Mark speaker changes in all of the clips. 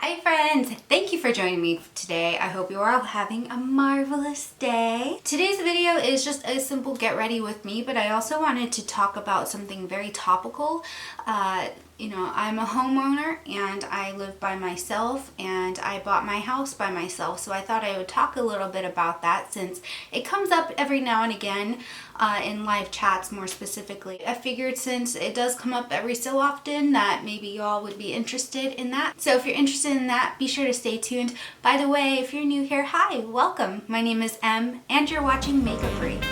Speaker 1: Hi friends, thank you for joining me today. I hope you are all having a marvelous day. Today's video is just a simple get ready with me, but I also wanted to talk about something very topical. I'm a homeowner and I live by myself and I bought my house by myself, so I thought I would talk a little bit about that since it comes up every now and again in live chats more specifically. I figured since it does come up every so often that maybe y'all would be interested in that. So if you're interested in that, be sure to stay tuned. By the way, if you're new here, hi, welcome. My name is Em and you're watching Makeupry.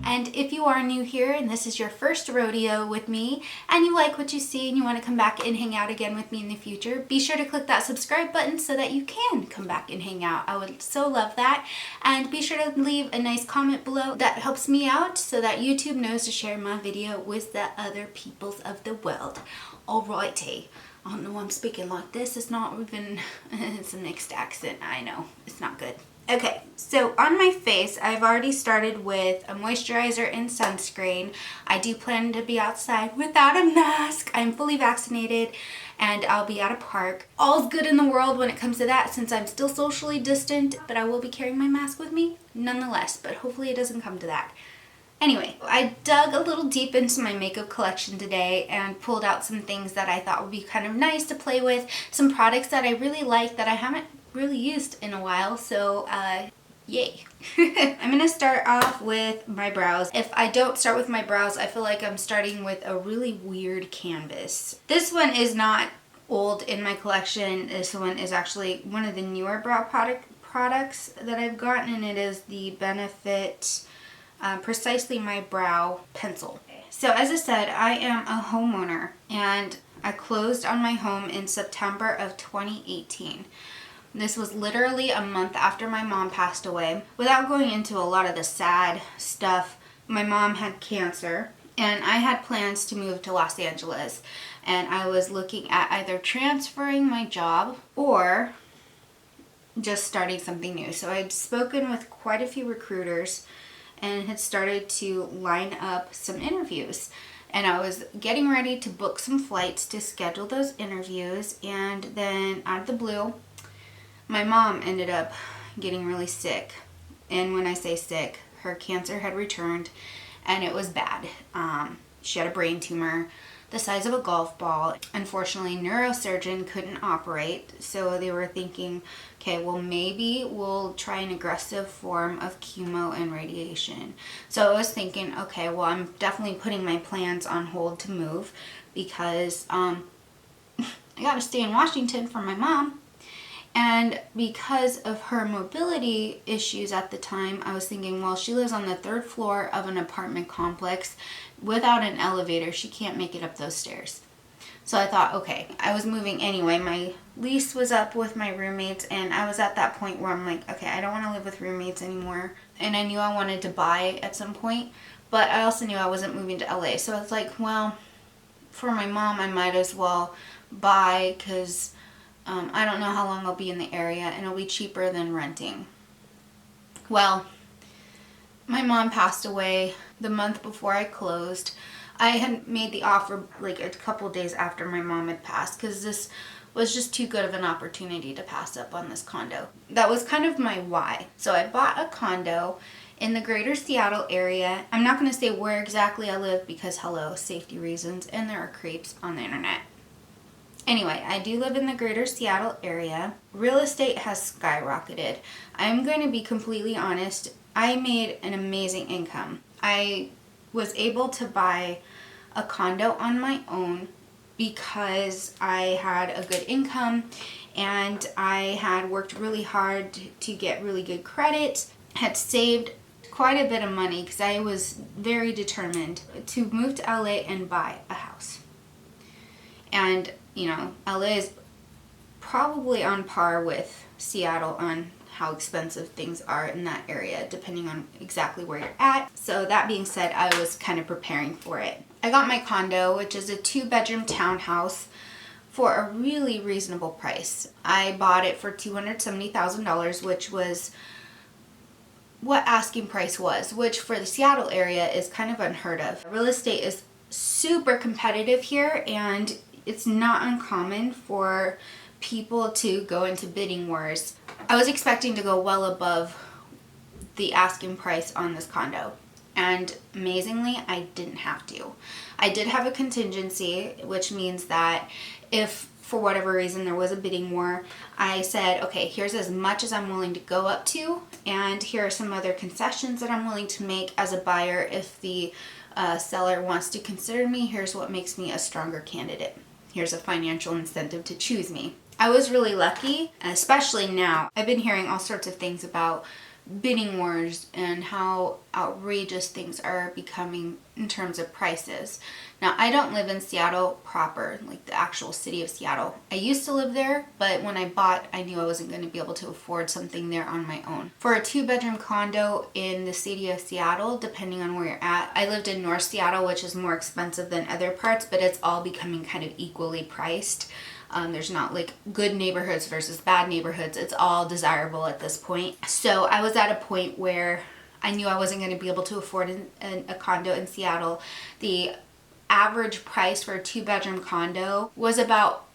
Speaker 1: And if you are new here and this is your first rodeo with me and you like what you see and you want to come back and hang out again with me in the future, be sure to click that subscribe button so that you can come back and hang out. I would so love that. And be sure to leave a nice comment below. That helps me out so that YouTube knows to share my video with the other peoples of the world. Alrighty. I don't know why I'm speaking like this. It's not even, it's a mixed accent. I know. It's not good. Okay, so on my face, I've already started with a moisturizer and sunscreen. I do plan to be outside without a mask. I'm fully vaccinated and I'll be at a park. All's good in the world when it comes to that since I'm still socially distant, but I will be carrying my mask with me nonetheless, but hopefully it doesn't come to that. Anyway, I dug a little deep into my makeup collection today and pulled out some things that I thought would be kind of nice to play with, some products that I really like that I haven't really used in a while, so yay. I'm gonna start off with my brows. If I don't start with my brows, I feel like I'm starting with a really weird canvas. This one is not old in my collection. This one is actually one of the newer brow products that I've gotten, and it is the Benefit Precisely My Brow Pencil. So as I said, I am a homeowner and I closed on my home in September of 2018. This was literally a month after my mom passed away. Without going into a lot of the sad stuff, my mom had cancer and I had plans to move to Los Angeles, and I was looking at either transferring my job or just starting something new. So I'd spoken with quite a few recruiters and had started to line up some interviews. And I was getting ready to book some flights to schedule those interviews, and then out of the blue, my mom ended up getting really sick. And when I say sick, her cancer had returned and it was bad. She had a brain tumor the size of a golf ball. Unfortunately, neurosurgeon couldn't operate, so they were thinking, okay, well maybe we'll try an aggressive form of chemo and radiation. So I was thinking, okay, well I'm definitely putting my plans on hold to move because I gotta stay in Washington for my mom. And because of her mobility issues at the time, I was thinking, well, she lives on the 3rd floor of an apartment complex without an elevator. She can't make it up those stairs. So I thought, okay, I was moving anyway. My lease was up with my roommates, and I was at that point where I'm like, okay, I don't want to live with roommates anymore. And I knew I wanted to buy at some point, but I also knew I wasn't moving to LA. So I was like, well, for my mom, I might as well buy because I don't know how long I'll be in the area and it'll be cheaper than renting. Well, my mom passed away the month before I closed. I had made the offer like a couple days after my mom had passed because this was just too good of an opportunity to pass up on this condo. That was kind of my why. So I bought a condo in the greater Seattle area. I'm not going to say where exactly I live because hello, safety reasons, and there are creeps on the internet. Anyway, I do live in the greater Seattle area. Real estate has skyrocketed. I'm going to be completely honest. I made an amazing income. I was able to buy a condo on my own because I had a good income and I had worked really hard to get really good credit, had saved quite a bit of money because I was very determined to move to LA and buy a house. And you know, LA is probably on par with Seattle on how expensive things are in that area, depending on exactly where you're at. So that being said, I was kind of preparing for it. I got my condo, which is a 2-bedroom townhouse, for a really reasonable price. I bought it for $270,000, which was what asking price was, which for the Seattle area is kind of unheard of. Real estate is super competitive here, and it's not uncommon for people to go into bidding wars. I was expecting to go well above the asking price on this condo, and amazingly, I didn't have to. I did have a contingency, which means that if for whatever reason there was a bidding war, I said, okay, here's as much as I'm willing to go up to, and here are some other concessions that I'm willing to make as a buyer. If the seller wants to consider me, here's what makes me a stronger candidate. Here's a financial incentive to choose me. I was really lucky, especially now. I've been hearing all sorts of things about bidding wars and how outrageous things are becoming in terms of prices. Now, I don't live in Seattle proper, like the actual city of Seattle. I used to live there, but when I bought, I knew I wasn't going to be able to afford something there on my own. For a 2-bedroom condo in the city of Seattle, depending on where you're at, I lived in North Seattle, which is more expensive than other parts, but it's all becoming kind of equally priced. There's not like good neighborhoods versus bad neighborhoods. It's all desirable at this point. So I was at a point where I knew I wasn't going to be able to afford a condo in Seattle. The average price for a 2-bedroom condo was about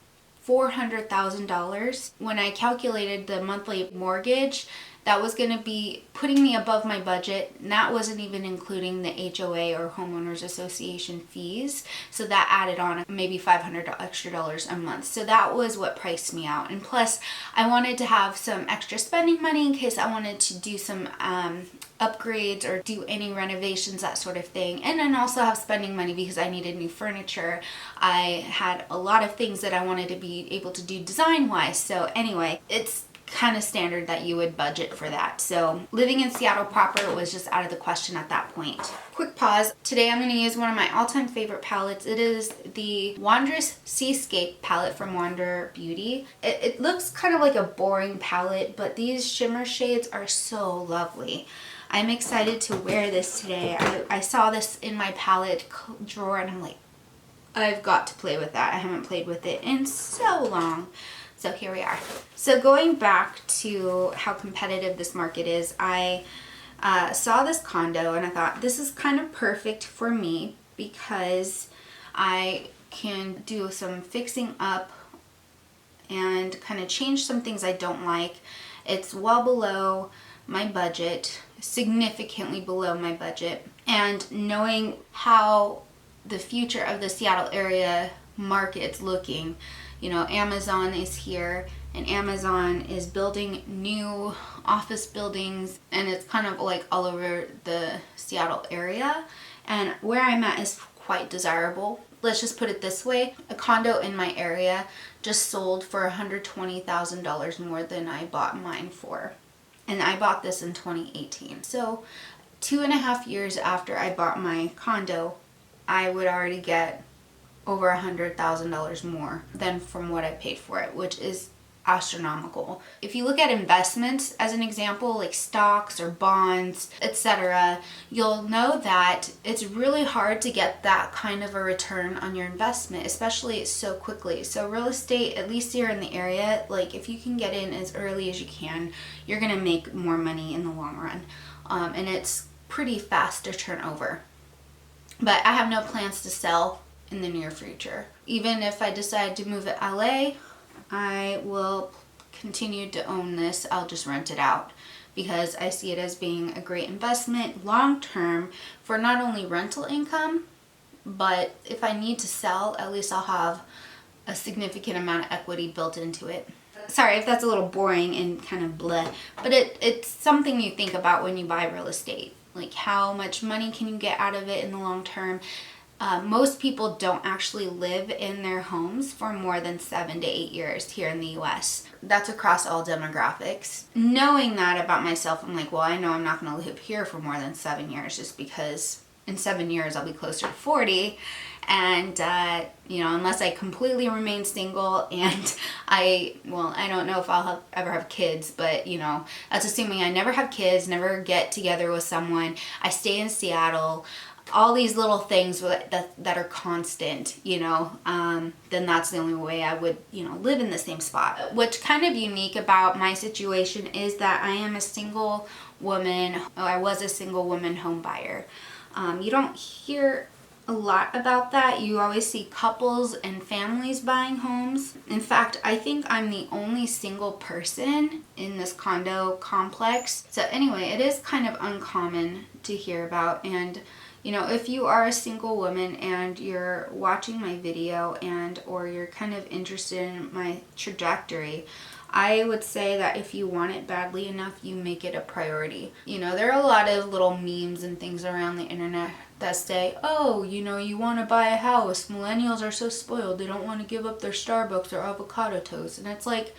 Speaker 1: $400,000. When I calculated the monthly mortgage, that was going to be putting me above my budget, and that wasn't even including the HOA or Homeowners Association fees. So that added on maybe $500 extra a month. So that was what priced me out. And plus, I wanted to have some extra spending money in case I wanted to do some upgrades or do any renovations, that sort of thing. And then also have spending money because I needed new furniture. I had a lot of things that I wanted to be able to do design-wise. So anyway, it's kind of standard that you would budget for that. So living in Seattle proper was just out of the question at that point. Quick pause. Today I'm going to use one of my all-time favorite palettes. It is the Wondrous Seascape palette from Wander Beauty. It looks kind of like a boring palette, but these shimmer shades are so lovely. I'm excited to wear this today. I saw this in my palette drawer and I'm like, I've got to play with that. I haven't played with it in so long. So here we are. So going back to how competitive this market is, I saw this condo and I thought this is kind of perfect for me because I can do some fixing up and kind of change some things I don't like. It's well below my budget, significantly below my budget, and knowing how the future of the Seattle area market's looking. You know, Amazon is here and Amazon is building new office buildings, and it's kind of like all over the Seattle area, and where I'm at is quite desirable. Let's just put it this way, a condo in my area just sold for $120,000 more than I bought mine for, and I bought this in 2018. So 2.5 years after I bought my condo, I would already get over $100,000 more than from what I paid for it, which is astronomical. If you look at investments as an example, like stocks or bonds, etc., you'll know that it's really hard to get that kind of a return on your investment, especially so quickly. So real estate, at least here in the area, like if you can get in as early as you can, you're gonna make more money in the long run. And it's pretty fast to turn over. But I have no plans to sell in the near future. Even if I decide to move to LA, I will continue to own this. I'll just rent it out because I see it as being a great investment long term for not only rental income, but if I need to sell, at least I'll have a significant amount of equity built into it. Sorry if that's a little boring and kind of bleh, but it's something you think about when you buy real estate. Like how much money can you get out of it in the long term? Most people don't actually live in their homes for more than 7 to 8 years here in the US. That's across all demographics. Knowing that about myself, I'm like, well, I know I'm not going to live here for more than 7 years just because in 7 years I'll be closer to 40. And, you know, unless I completely remain single and I don't know if I'll ever have kids, but, you know, that's assuming I never have kids, never get together with someone, I stay in Seattle, all these little things that are constant, you know, then that's the only way I would, you know, live in the same spot. What's kind of unique about my situation is that I am a single woman, I was a single woman home buyer. You don't hear a lot about that. You always see couples and families buying homes. In fact, I think I'm the only single person in this condo complex. So anyway, it is kind of uncommon to hear about. And you know, if you are a single woman and you're watching my video and or you're kind of interested in my trajectory, I would say that if you want it badly enough, you make it a priority. You know, there are a lot of little memes and things around the internet that say, oh, you know, you want to buy a house. Millennials are so spoiled. They don't want to give up their Starbucks or avocado toast. And it's like,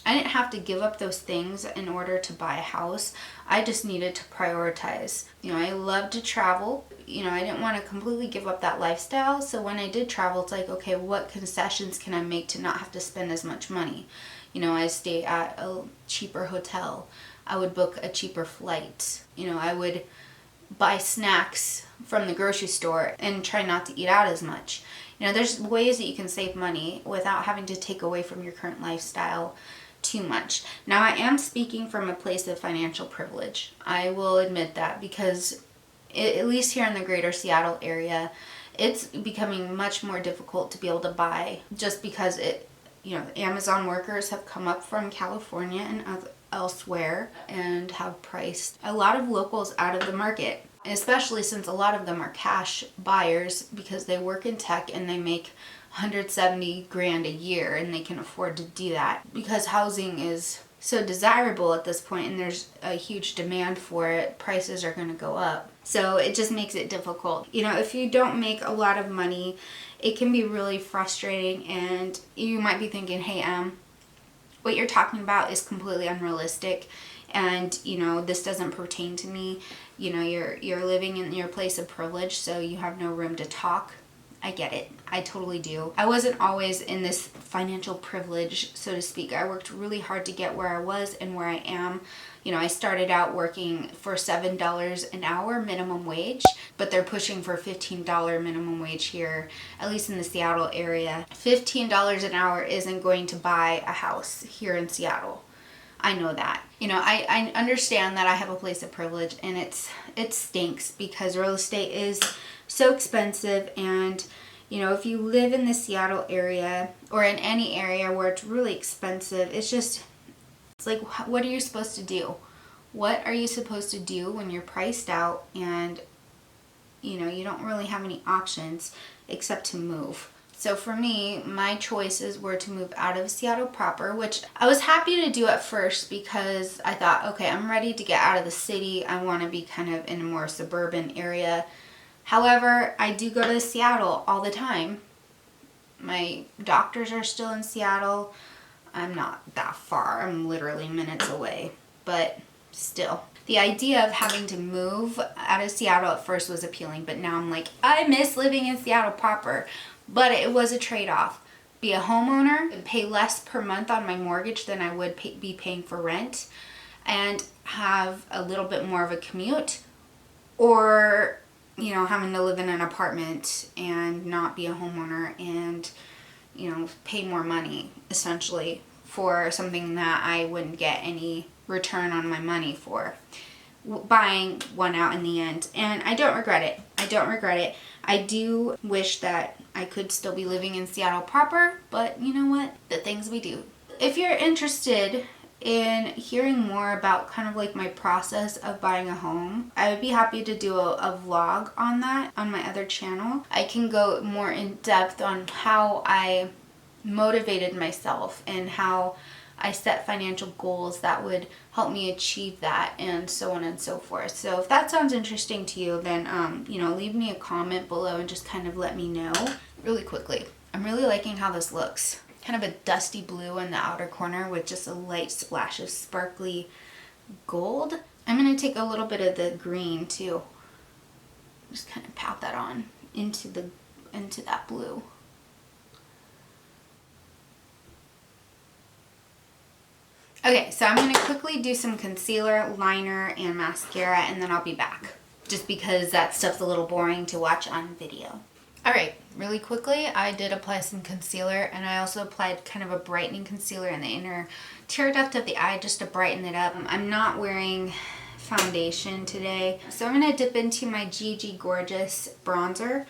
Speaker 1: I didn't have to give up those things in order to buy a house. I just needed to prioritize. You know, I love to travel. You know, I didn't want to completely give up that lifestyle. So when I did travel, it's like, okay, what concessions can I make to not have to spend as much money? You know, I stay at a cheaper hotel. I would book a cheaper flight. You know, I would buy snacks from the grocery store and try not to eat out as much. You know, there's ways that you can save money without having to take away from your current lifestyle too much. Now, I am speaking from a place of financial privilege. I will admit that, because at least here in the greater Seattle area, it's becoming much more difficult to be able to buy, just because you know, Amazon workers have come up from California and elsewhere and have priced a lot of locals out of the market, especially since a lot of them are cash buyers because they work in tech and they make 170 grand a year and they can afford to do that because housing is so desirable at this point and there's a huge demand for it. Prices are going to go up. So it just makes it difficult. You know, if you don't make a lot of money, it can be really frustrating, and you might be thinking, hey, what you're talking about is completely unrealistic, and you know, this doesn't pertain to me. You know, you're living in your place of privilege, so you have no room to talk. I get it. I totally do. I wasn't always in this financial privilege, so to speak. I worked really hard to get where I was and where I am. You know, I started out working for $7 an hour minimum wage, but they're pushing for $15 minimum wage here, at least in the Seattle area. $15 an hour isn't going to buy a house here in Seattle. I know that. You know, I understand that I have a place of privilege, and it stinks because real estate is so expensive. And you know, if you live in the Seattle area or in any area where it's really expensive, it's like, what are you supposed to do? What are you supposed to do when you're priced out and you know, you don't really have any options except to move? So for me, my choices were to move out of Seattle proper, which I was happy to do at first because I thought, okay, I'm ready to get out of the city. I want to be kind of in a more suburban area. However, I do go to Seattle all the time. My doctors are still in Seattle. I'm not that far. I'm literally minutes away, but still. The idea of having to move out of Seattle at first was appealing, but now I'm like, I miss living in Seattle proper. But it was a trade-off. Be a homeowner and pay less per month on my mortgage than I would be paying for rent, and have a little bit more of a commute, or you know, having to live in an apartment and not be a homeowner and, you know, pay more money essentially for something that I wouldn't get any return on my money for. Buying one out in the end. And I don't regret it. I don't regret it. I do wish that I could still be living in Seattle proper, but you know what? The things we do. If you're interested in hearing more about kind of like my process of buying a home, I would be happy to do a vlog on that on my other channel. I can go more in depth on how I motivated myself and how I set financial goals that would help me achieve that, and so on and so forth. So if that sounds interesting to you, then you know, leave me a comment below and just kind of let me know. Really quickly, I'm really liking how this looks. Kind of a dusty blue in the outer corner with just a light splash of sparkly gold. I'm going to take a little bit of the green too. Just kind of pat that on into that blue. Okay, so I'm going to quickly do some concealer, liner, and mascara, and then I'll be back. Just because that stuff's a little boring to watch on video. Alright, really quickly, I did apply some concealer, and I also applied kind of a brightening concealer in the inner tear duct of the eye just to brighten it up. I'm not wearing foundation today, so I'm going to dip into my GG Gorgeous bronzer.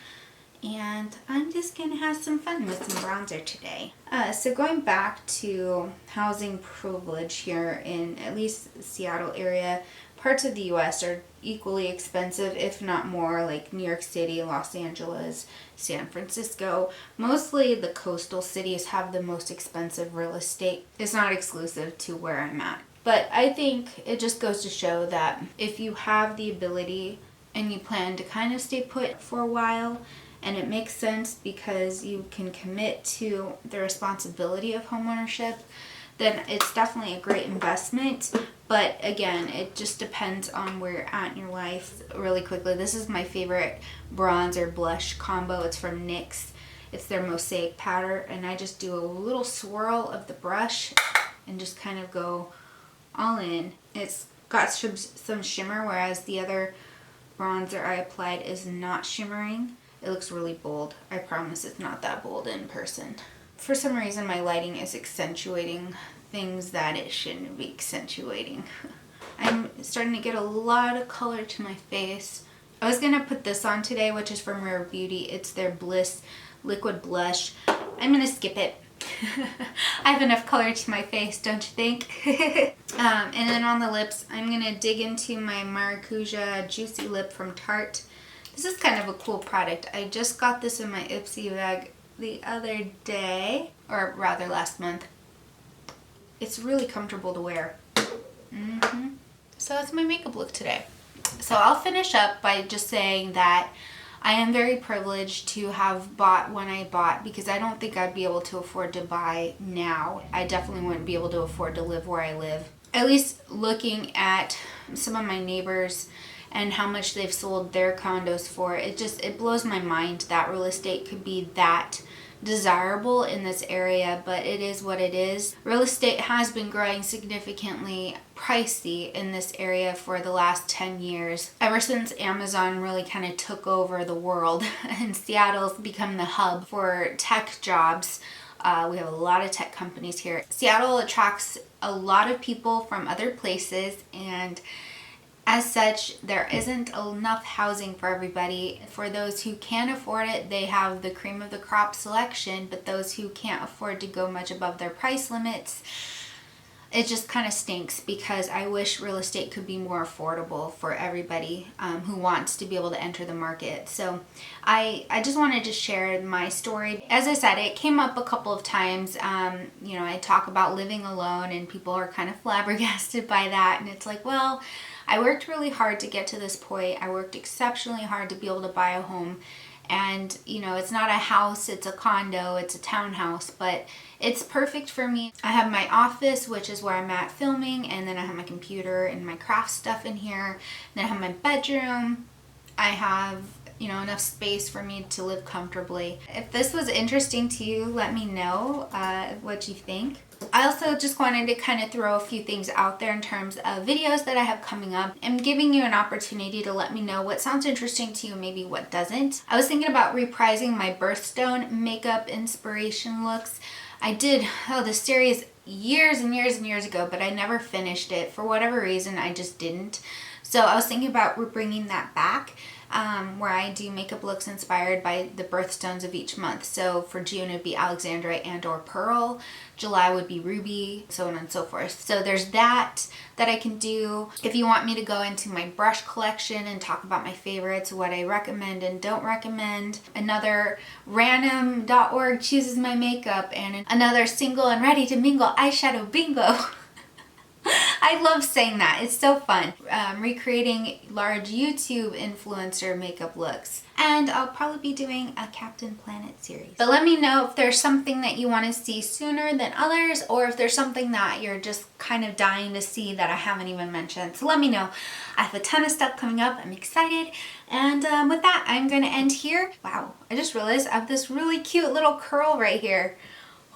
Speaker 1: and I'm just gonna have some fun with some bronzer today. So going back to housing privilege here in at least the Seattle area, parts of the US are equally expensive, if not more, like New York City, Los Angeles, San Francisco. Mostly the coastal cities have the most expensive real estate. It's not exclusive to where I'm at. But I think it just goes to show that if you have the ability and you plan to kind of stay put for a while, and it makes sense because you can commit to the responsibility of homeownership, then it's definitely a great investment. But again, it just depends on where you're at in your life. Really quickly, this is my favorite bronzer blush combo. It's from NYX. It's their Mosaic Powder, and I just do a little swirl of the brush and just kind of go all in. It's got some shimmer, whereas the other bronzer I applied is not shimmering. It looks really bold. I promise it's not that bold in person. For some reason, my lighting is accentuating things that it shouldn't be accentuating. I'm starting to get a lot of color to my face. I was gonna put this on today, which is from Rare Beauty. It's their Bliss Liquid Blush. I'm gonna skip it. I have enough color to my face, don't you think? And then on the lips, I'm gonna dig into my Maracuja Juicy Lip from Tarte. This is kind of a cool product. I just got this in my Ipsy bag the other day, or rather last month. It's really comfortable to wear. So that's my makeup look today. So I'll finish up by just saying that I am very privileged to have bought when I bought, because I don't think I'd be able to afford to buy now. I definitely wouldn't be able to afford to live where I live. At least looking at some of my neighbors and how much they've sold their condos for, it blows my mind that real estate could be that desirable in this area, but it is what it is. Real estate has been growing significantly pricey in this area for the last 10 years. Ever since Amazon really kind of took over the world and Seattle's become the hub for tech jobs. We have a lot of tech companies here. Seattle attracts a lot of people from other places, and as such, there isn't enough housing for everybody. For those who can afford it, they have the cream of the crop selection, but those who can't afford to go much above their price limits, it just kind of stinks, because I wish real estate could be more affordable for everybody who wants to be able to enter the market. So I just wanted to share my story. As I said, it came up a couple of times. I talk about living alone, and people are kind of flabbergasted by that. And it's like, well, I worked really hard to get to this point. I worked exceptionally hard to be able to buy a home. And, it's not a house, it's a condo, it's a townhouse, but it's perfect for me. I have my office, which is where I'm at filming, and then I have my computer and my craft stuff in here. Then I have my bedroom. I have, enough space for me to live comfortably. If this was interesting to you, let me know what you think. I also just wanted to kind of throw a few things out there in terms of videos that I have coming up. I'm giving you an opportunity to let me know what sounds interesting to you, maybe what doesn't. I was thinking about reprising my birthstone makeup inspiration looks. I did this series years and years and years ago, but I never finished it. For whatever reason, I just didn't. So I was thinking about bringing that back. Where I do makeup looks inspired by the birthstones of each month. So for June, it'd be Alexandrite and or Pearl. July would be Ruby, so on and so forth. So there's that I can do. If you want me to go into my brush collection and talk about my favorites, what I recommend and don't recommend, another random.org chooses my makeup, and another single and ready to mingle eyeshadow bingo. I love saying that. It's so fun. Recreating large YouTube influencer makeup looks. And I'll probably be doing a Captain Planet series. But let me know if there's something that you want to see sooner than others, or if there's something that you're just kind of dying to see that I haven't even mentioned. So let me know. I have a ton of stuff coming up. I'm excited. And with that, I'm going to end here. Wow, I just realized I have this really cute little curl right here.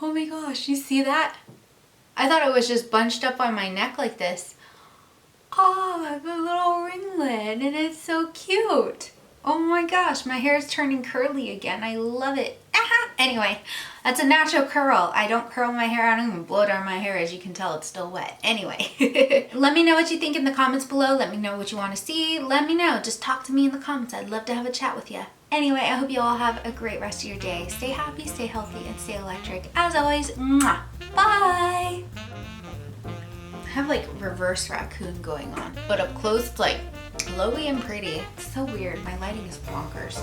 Speaker 1: Oh my gosh, you see that? I thought it was just bunched up on my neck like this. Oh, I have a little ringlet, and it's so cute. Oh my gosh, my hair is turning curly again. I love it. Anyway, that's a natural curl. I don't curl my hair. I don't even blow dry my hair. As you can tell, it's still wet. Anyway, let me know what you think in the comments below. Let me know what you want to see. Let me know. Just talk to me in the comments. I'd love to have a chat with you. Anyway, I hope you all have a great rest of your day. Stay happy, stay healthy, and stay electric. As always, mwah, bye! I have like reverse raccoon going on, but up close it's like glowy and pretty. It's so weird. My lighting is bonkers.